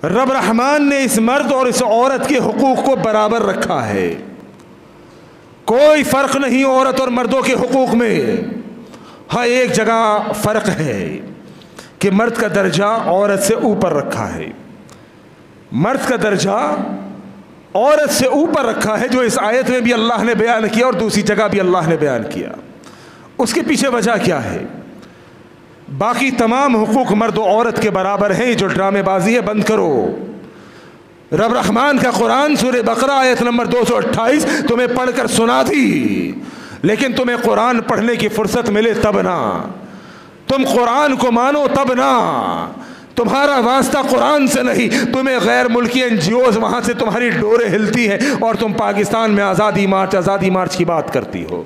رب رحمان نے اس مرد اور اس عورت کے حقوق کو برابر رکھا ہے، کوئی فرق نہیں عورت اور مردوں کے حقوق میں۔ ہاں ایک جگہ فرق ہے کہ مرد کا درجہ عورت سے اوپر رکھا ہے، مرد کا درجہ عورت سے اوپر رکھا ہے، جو اس آیت میں بھی اللہ نے بیان کیا اور دوسری جگہ بھی اللہ نے بیان کیا۔ اس کے پیچھے وجہ کیا ہے؟ باقی تمام حقوق مرد و عورت کے برابر ہیں، جو ڈرامے بازی ہے بند کرو۔ رب رحمان کا قرآن سورہ بقرہ آیت نمبر 228 تمہیں پڑھ کر سنا دی، لیکن تمہیں قرآن پڑھنے کی فرصت ملے تب نہ، تم قرآن کو مانو تب نہ، تمہارا واسطہ قرآن سے نہیں، تمہیں غیر ملکی NGOs وہاں سے تمہاری ڈوریں ہلتی ہیں اور تم پاکستان میں آزادی مارچ کی بات کرتی ہو۔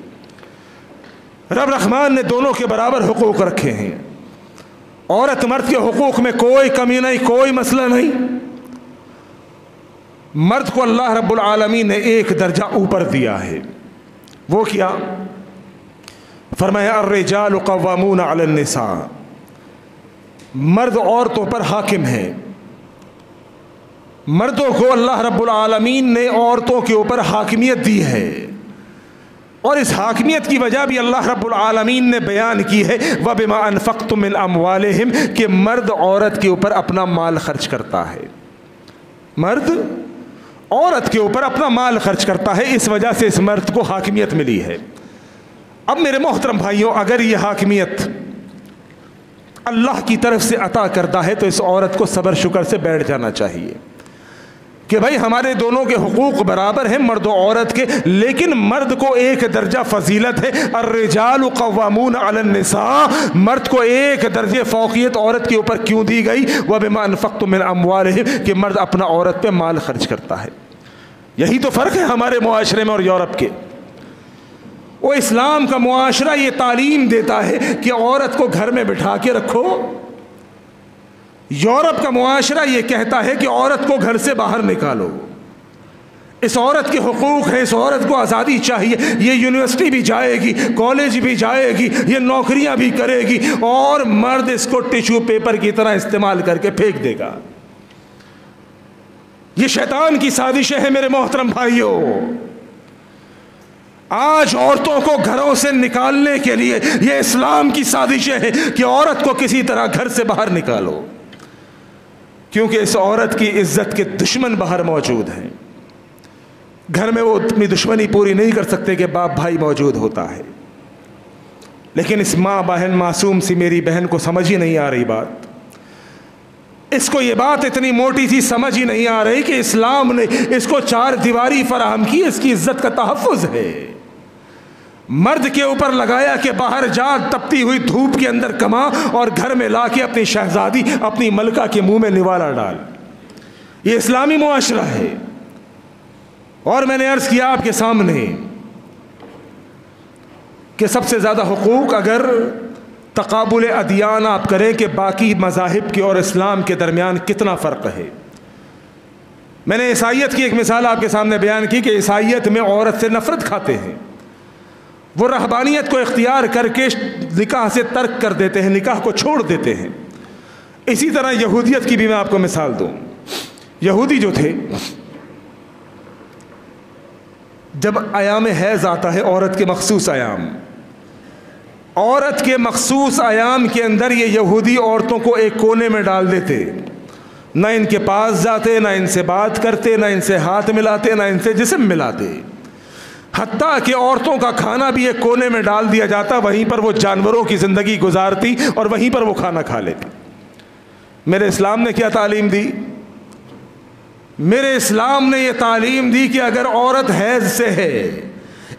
رب رحمان نے دونوں کے برابر حقوق رکھے ہیں، عورت مرد کے حقوق میں کوئی کمی نہیں، کوئی مسئلہ نہیں۔ مرد کو اللہ رب العالمین نے ایک درجہ اوپر دیا ہے، وہ کیا؟ فرمایا الرجال قوامون علی النساء، مرد عورتوں پر حاکم ہے۔ مردوں کو اللہ رب العالمین نے عورتوں کے اوپر حاکمیت دی ہے، اور اس حاکمیت کی وجہ بھی اللہ رب العالمین نے بیان کی ہے وَبِمَا أَنفَقْتُم مِّنْ أَمْوَالِهِمْ، کہ مرد عورت کے اوپر اپنا مال خرچ کرتا ہے، مرد عورت کے اوپر اپنا مال خرچ کرتا ہے، اس وجہ سے اس مرد کو حاکمیت ملی ہے۔ اب میرے محترم بھائیوں، اگر یہ حاکمیت اللہ کی طرف سے عطا کردہ ہے تو اس عورت کو صبر شکر سے بیٹھ جانا چاہیے کہ بھائی ہمارے دونوں کے حقوق برابر ہیں مرد و عورت کے، لیکن مرد کو ایک درجہ فضیلت ہے، الرجال قوامون علی النساء، مرد کو ایک درجہ فوقیت عورت کے اوپر کیوں دی گئی؟ وَبِمَا أَنفَقْتُم مِّنْ أَمْوَالِهِمْ، کہ مرد اپنا عورت پہ مال خرچ کرتا ہے۔ یہی تو فرق ہے ہمارے معاشرے میں اور یورپ کے۔ وہ اسلام کا معاشرہ یہ تعلیم دیتا ہے کہ عورت کو گھر میں بٹھا کے رکھو، یورپ کا معاشرہ یہ کہتا ہے کہ عورت کو گھر سے باہر نکالو، اس عورت کے حقوق ہیں، اس عورت کو آزادی چاہیے، یہ یونیورسٹی بھی جائے گی، کالج بھی جائے گی، یہ نوکریاں بھی کرے گی، اور مرد اس کو ٹیشو پیپر کی طرح استعمال کر کے پھینک دے گا۔ یہ شیطان کی سازشیں ہیں میرے محترم بھائیوں۔ آج عورتوں کو گھروں سے نکالنے کے لیے یہ اسلام کی سازشیں ہیں کہ عورت کو کسی طرح گھر سے باہر نکالو، کیونکہ اس عورت کی عزت کے دشمن باہر موجود ہیں۔ گھر میں وہ اپنی دشمنی پوری نہیں کر سکتے کہ باپ بھائی موجود ہوتا ہے، لیکن اس ماں بہن معصوم سی میری بہن کو سمجھ ہی نہیں آ رہی بات، اس کو یہ بات اتنی موٹی سی سمجھ ہی نہیں آ رہی کہ اسلام نے اس کو چار دیواری فراہم کی، اس کی عزت کا تحفظ ہے۔ مرد کے اوپر لگایا کہ باہر جا، تپتی ہوئی دھوپ کے اندر کما، اور گھر میں لا کے اپنی شہزادی اپنی ملکہ کے منہ میں نوالا ڈال۔ یہ اسلامی معاشرہ ہے۔ اور میں نے عرض کیا آپ کے سامنے کہ سب سے زیادہ حقوق اگر تقابل ادیان آپ کریں کہ باقی مذاہب کے اور اسلام کے درمیان کتنا فرق ہے۔ میں نے عیسائیت کی ایک مثال آپ کے سامنے بیان کی کہ عیسائیت میں عورت سے نفرت کھاتے ہیں، وہ رہبانیت کو اختیار کر کے نکاح سے ترک کر دیتے ہیں، نکاح کو چھوڑ دیتے ہیں۔ اسی طرح یہودیت کی بھی میں آپ کو مثال دوں۔ یہودی جو تھے، جب ایام حیض آتا ہے، عورت کے مخصوص ایام، عورت کے مخصوص ایام کے اندر یہ یہودی عورتوں کو ایک کونے میں ڈال دیتے، نہ ان کے پاس جاتے، نہ ان سے بات کرتے، نہ ان سے ہاتھ ملاتے، نہ ان سے جسم ملاتے، حتیٰ کہ عورتوں کا کھانا بھی ایک کونے میں ڈال دیا جاتا، وہیں پر وہ جانوروں کی زندگی گزارتی اور وہیں پر وہ کھانا کھا لیتی۔ میرے اسلام نے کیا تعلیم دی؟ میرے اسلام نے یہ تعلیم دی کہ اگر عورت حیض سے ہے،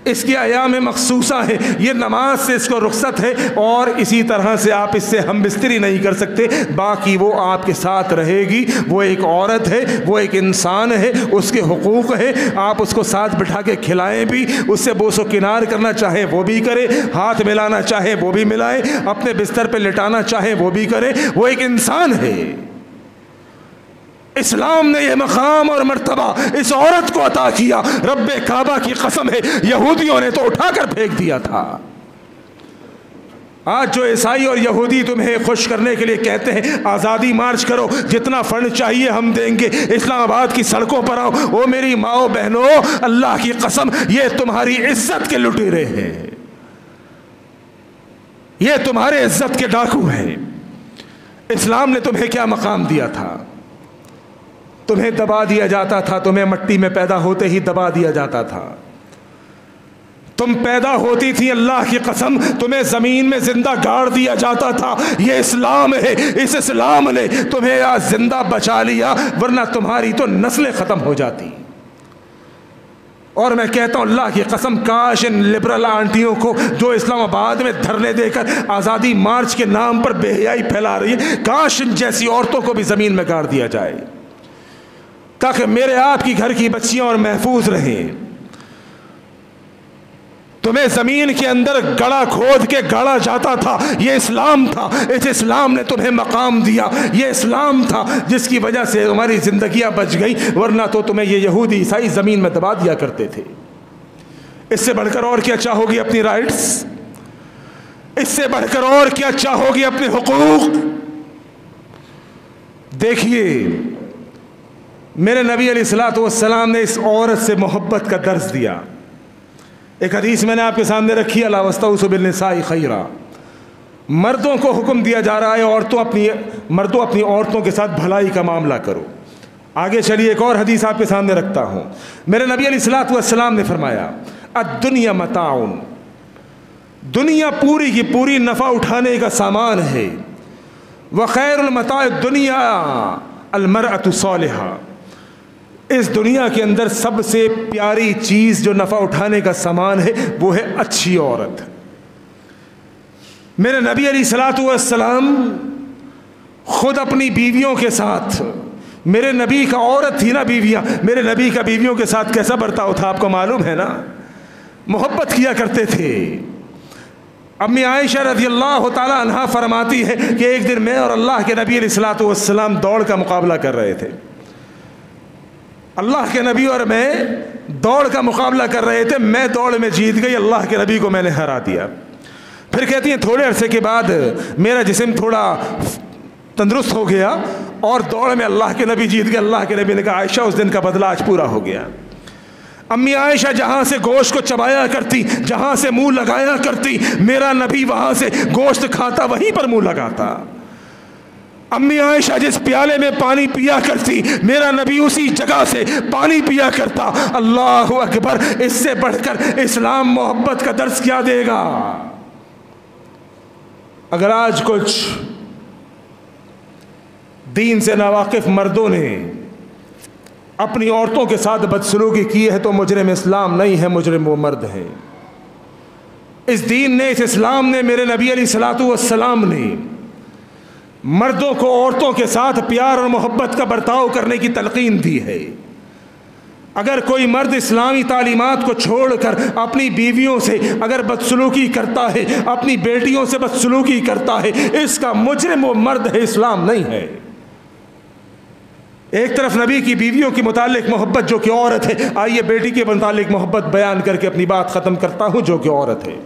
اس کی ایام مخصوصہ ہے، یہ نماز سے اس کو رخصت ہے، اور اسی طرح سے آپ اس سے ہم بستری نہیں کر سکتے، باقی وہ آپ کے ساتھ رہے گی، وہ ایک عورت ہے، وہ ایک انسان ہے، اس کے حقوق ہے، آپ اس کو ساتھ بٹھا کے کھلائیں بھی، اس سے بوس و کنار کرنا چاہے وہ بھی کرے، ہاتھ ملانا چاہے وہ بھی ملائے، اپنے بستر پہ لٹانا چاہے وہ بھی کرے، وہ ایک انسان ہے۔ اسلام نے یہ مقام اور مرتبہ اس عورت کو عطا کیا، رب کعبہ کی قسم ہے یہودیوں نے تو اٹھا کر پھینک دیا تھا۔ آج جو عیسائی اور یہودی تمہیں خوش کرنے کے لیے کہتے ہیں آزادی مارچ کرو، جتنا فنڈ چاہیے ہم دیں گے، اسلام آباد کی سڑکوں پر آؤ، وہ میری ماؤں بہنوں، اللہ کی قسم یہ تمہاری عزت کے لٹیرے ہیں، یہ تمہارے عزت کے ڈاکو ہیں۔ اسلام نے تمہیں کیا مقام دیا تھا؟ تمہیں دبا دیا جاتا تھا، تمہیں مٹی میں پیدا ہوتے ہی دبا دیا جاتا تھا۔ تم پیدا ہوتی تھی، اللہ کی قسم تمہیں زمین میں زندہ گاڑ دیا جاتا تھا۔ یہ اسلام ہے، اس اسلام نے تمہیں آج زندہ بچا لیا، ورنہ تمہاری تو نسلیں ختم ہو جاتی۔ اور میں کہتا ہوں اللہ کی قسم، کاش ان لبرل آنٹیوں کو جو اسلام آباد میں دھرنے دے کر آزادی مارچ کے نام پر بے حیائی پھیلا رہی ہے، کاش ان جیسی عورتوں کو بھی زمین میں گاڑ دیا جائے تاکہ میرے آپ کی گھر کی بچیاں اور محفوظ رہیں۔ تمہیں زمین کے اندر گڑا کھود کے گاڑا جاتا تھا، یہ اسلام تھا، اس اسلام نے تمہیں مقام دیا، یہ اسلام تھا جس کی وجہ سے تمہاری زندگیاں بچ گئی، ورنہ تو تمہیں یہ یہودی عیسائی زمین میں دبا دیا کرتے تھے۔ اس سے بڑھ کر اور کیا چاہو گی اپنی رائٹس؟ اس سے بڑھ کر اور کیا چاہو گی اپنے حقوق؟ دیکھیے میرے نبی علیہ الصلوۃ والسلام نے اس عورت سے محبت کا درس دیا۔ ایک حدیث میں نے آپ کے سامنے رکھی، الا واستوصوا بالنساء خیرا، مردوں کو حکم دیا جا رہا ہے مردوں اپنی عورتوں کے ساتھ بھلائی کا معاملہ کرو۔ آگے چلیے ایک اور حدیث آپ کے سامنے رکھتا ہوں۔ میرے نبی علیہ الصلوۃ والسلام نے فرمایا الدنیا متاع، دنیا پوری کی پوری نفع اٹھانے کا سامان ہے، وخیر المتاع الدنیا المرأة الصالحہ، اس دنیا کے اندر سب سے پیاری چیز جو نفع اٹھانے کا سامان ہے وہ ہے اچھی عورت۔ میرے نبی علیہ الصلوۃ والسلام خود اپنی بیویوں کے ساتھ، میرے نبی کا عورت تھی نا بیویاں، میرے نبی کا بیویوں کے ساتھ کیسا برتاؤ تھا آپ کو معلوم ہے نا، محبت کیا کرتے تھے۔ امی عائشہ رضی اللہ تعالی عنہا فرماتی ہے کہ ایک دن میں اور اللہ کے نبی علیہ الصلوۃ والسلام دوڑ کا مقابلہ کر رہے تھے، اللہ کے نبی اور میں دوڑ کا مقابلہ کر رہے تھے، میں دوڑ میں جیت گئی، اللہ کے نبی کو میں نے ہرا دیا۔ پھر کہتی ہیں تھوڑے عرصے کے بعد میرا جسم تھوڑا تندرست ہو گیا اور دوڑ میں اللہ کے نبی جیت گئے۔ اللہ کے نبی نے کہا عائشہ اس دن کا بدلہ آج پورا ہو گیا۔ امی عائشہ جہاں سے گوشت کو چبایا کرتی، جہاں سے منہ لگایا کرتی، میرا نبی وہاں سے گوشت کھاتا وہیں پر منہ لگاتا۔ امی عائشہ جس پیالے میں پانی پیا کرتی، میرا نبی اسی جگہ سے پانی پیا کرتا۔ اللہ اکبر، اس سے بڑھ کر اسلام محبت کا درس کیا دے گا؟ اگر آج کچھ دین سے ناواقف مردوں نے اپنی عورتوں کے ساتھ بدسلوکی کی ہے تو مجرم اسلام نہیں ہے، مجرم وہ مرد ہے۔ اس دین نے، اس اسلام نے، میرے نبی علیہ الصلوۃ والسلام نے مردوں کو عورتوں کے ساتھ پیار اور محبت کا برتاؤ کرنے کی تلقین دی ہے۔ اگر کوئی مرد اسلامی تعلیمات کو چھوڑ کر اپنی بیویوں سے اگر بدسلوکی کرتا ہے، اپنی بیٹیوں سے بدسلوکی کرتا ہے، اس کا مجرم وہ مرد ہے، اسلام نہیں ہے۔ ایک طرف نبی کی بیویوں کے متعلق محبت جو کہ عورت ہے، آئیے بیٹی کے متعلق محبت بیان کر کے اپنی بات ختم کرتا ہوں جو کہ عورت ہے۔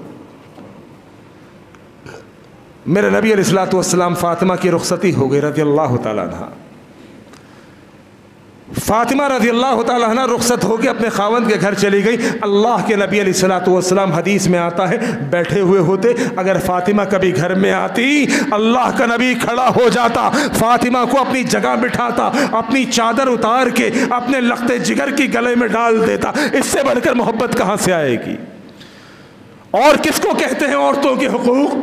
میرے نبی علیہ الصلوۃ والسلام فاطمہ کی رخصتی ہو گئی رضی اللہ تعالیٰ عنہ۔ فاطمہ رضی اللہ تعالیٰ عنہ رخصت ہو کے اپنے خاوند کے گھر چلی گئی۔ اللہ کے نبی علیہ الصلوۃ والسلام، حدیث میں آتا ہے، بیٹھے ہوئے ہوتے، اگر فاطمہ کبھی گھر میں آتی، اللہ کا نبی کھڑا ہو جاتا، فاطمہ کو اپنی جگہ بٹھاتا، اپنی چادر اتار کے اپنے لخت جگر کی گلے میں ڈال دیتا۔ اس سے بڑھ کر محبت کہاں سے آئے گی؟ اور کس کو کہتے ہیں عورتوں کے حقوق؟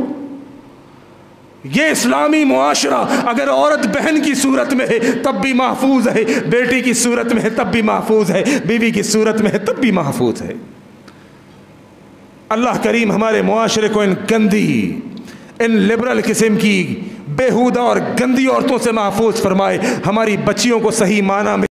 یہ اسلامی معاشرہ اگر عورت بہن کی صورت میں ہے تب بھی محفوظ ہے، بیٹی کی صورت میں ہے تب بھی محفوظ ہے، بیوی کی صورت میں ہے تب بھی محفوظ ہے۔ اللہ کریم ہمارے معاشرے کو ان گندی، ان لبرل قسم کی بےہودہ اور گندی عورتوں سے محفوظ فرمائے، ہماری بچیوں کو صحیح معنی میں